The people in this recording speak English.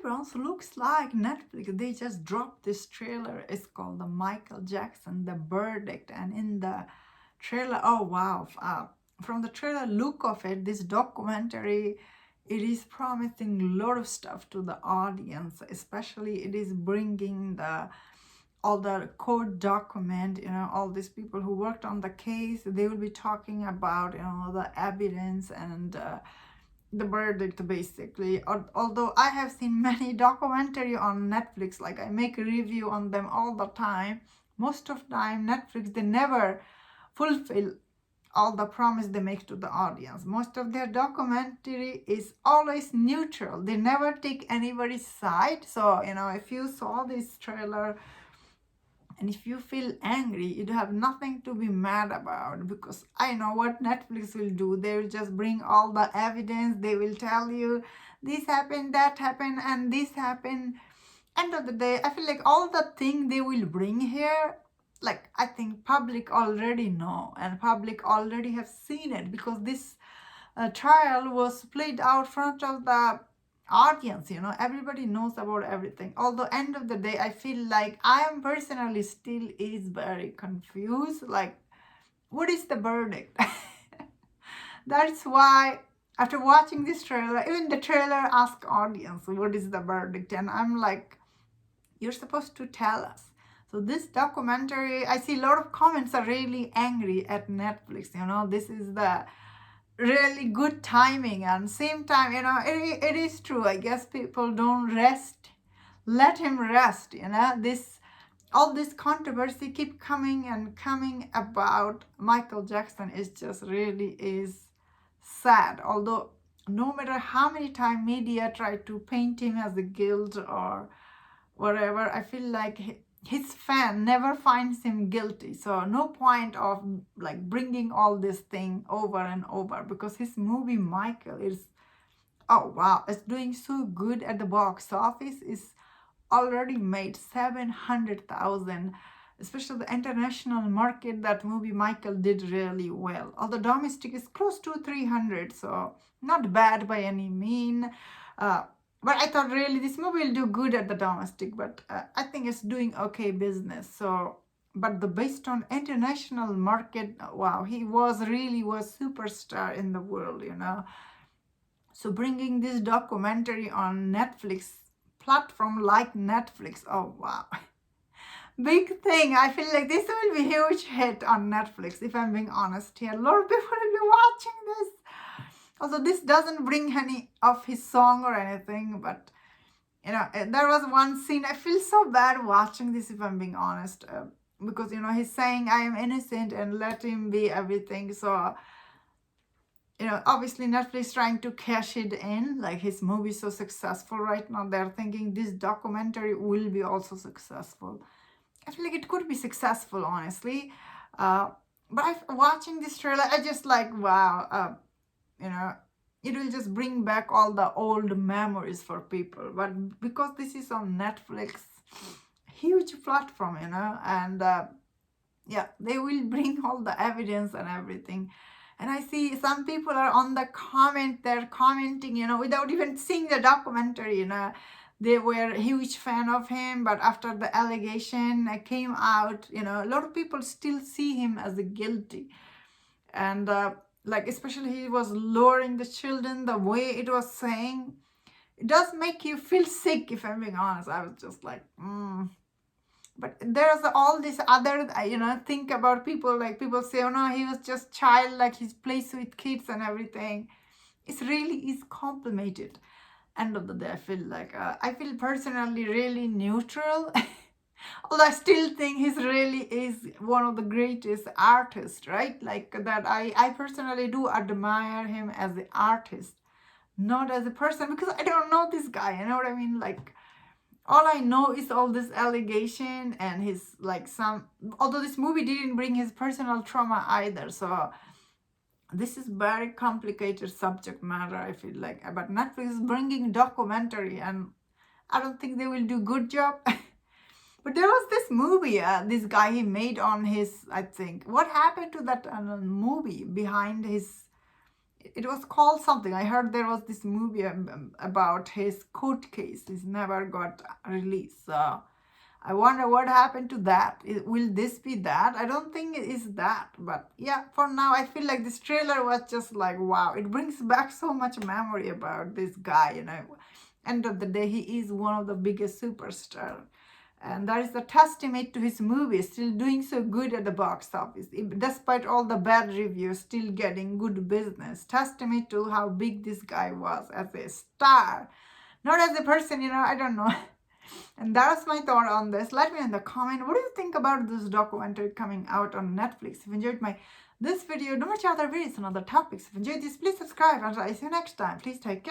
backgrounds looks like Netflix. They just dropped this trailer. It's called the Michael Jackson, The Verdict. And in the trailer, oh wow, from the trailer look of it, this documentary, it is promising a lot of stuff to the audience. Especially it is bringing all the court document, all these people who worked on the case. They will be talking about, the evidence and the verdict, basically. Although I have seen many documentary on Netflix, like I make a review on them all the time. Most of the time Netflix, they never fulfill all the promise they make to the audience. Most of their documentary is always neutral. They never take anybody's side. So if you saw this trailer and if you feel angry, you have nothing to be mad about, because I know what Netflix will do. They will just bring all the evidence. They will tell you this happened, that happened, and this happened. End of the day, I feel like all the thing they will bring here, like I think public already know and public already have seen it, because this trial was played out front of the audience. Everybody knows about everything. Although end of the day, I feel like I am personally still is very confused, like what is the verdict? That's why after watching this trailer, even the trailer asked audience what is the verdict, and I'm like, you're supposed to tell us. So this documentary, I see a lot of comments are really angry at Netflix. This is the really good timing, and same time, it is true. I guess people don't rest. Let him rest. All this controversy keep coming and coming about Michael Jackson is just really is sad. Although no matter how many times media try to paint him as a guilt or whatever, I feel like his fan never finds him guilty. So no point of like bringing all this thing over and over, because his movie Michael is, oh wow, it's doing so good at the box office. It's already made 700,000, especially the international market. That movie Michael did really well. Although domestic is close to 300, so not bad by any mean. But I thought really this movie will do good at the domestic, but I think it's doing okay business. So, but the based on international market, wow, he was superstar in the world. So bringing this documentary on Netflix platform like Netflix, oh wow, big thing. I feel like this will be a huge hit on Netflix, if I'm being honest here. A lot of people will be watching this. Also, this doesn't bring any of his song or anything, but there was one scene. I feel so bad watching this, if I'm being honest, because he's saying I am innocent and let him be everything. So obviously Netflix trying to cash it in, like his movie is so successful right now. They're thinking this documentary will be also successful. I feel like it could be successful, honestly. But watching this trailer, I just like, wow. It will just bring back all the old memories for people. But because this is on Netflix, huge platform, and yeah, they will bring all the evidence and everything. And I see some people are on the comment, they're commenting, without even seeing the documentary, they were a huge fan of him, but after the allegation came out, a lot of people still see him as a guilty. And like especially he was lowering the children, the way it was saying, it does make you feel sick, if I'm being honest. I was just like, But there's all this other, think about people, like people say, oh no, he was just child, like he plays with kids and everything. It really is complicated. End of the day, I feel like, I feel personally really neutral. Although I still think he's really is one of the greatest artists, right? Like that I personally do admire him as an artist, not as a person, because I don't know this guy, you know what I mean? Like all I know is all this allegation and his like although this movie didn't bring his personal trauma either. So this is very complicated subject matter, I feel like. But Netflix is bringing documentary, and I don't think they will do good job. But there was this movie, this guy he made on his, I think, what happened to that movie behind his, it was called something. I heard there was this movie about his court case. It never got released. So I wonder what happened to that. Will this be that? I don't think it is that. But yeah, for now, I feel like this trailer was just like, wow. It brings back so much memory about this guy, you know. End of the day, he is one of the biggest superstars. And that is a testament to his movies still doing so good at the box office. Despite all the bad reviews, still getting good business. Testament to how big this guy was as a star. Not as a person, you know, I don't know. And that's my thought on this. Let me know in the comment. What do you think about this documentary coming out on Netflix? If you enjoyed this video, don't watch other videos on other topics. If you enjoyed this, please subscribe. And I'll see you next time. Please take care.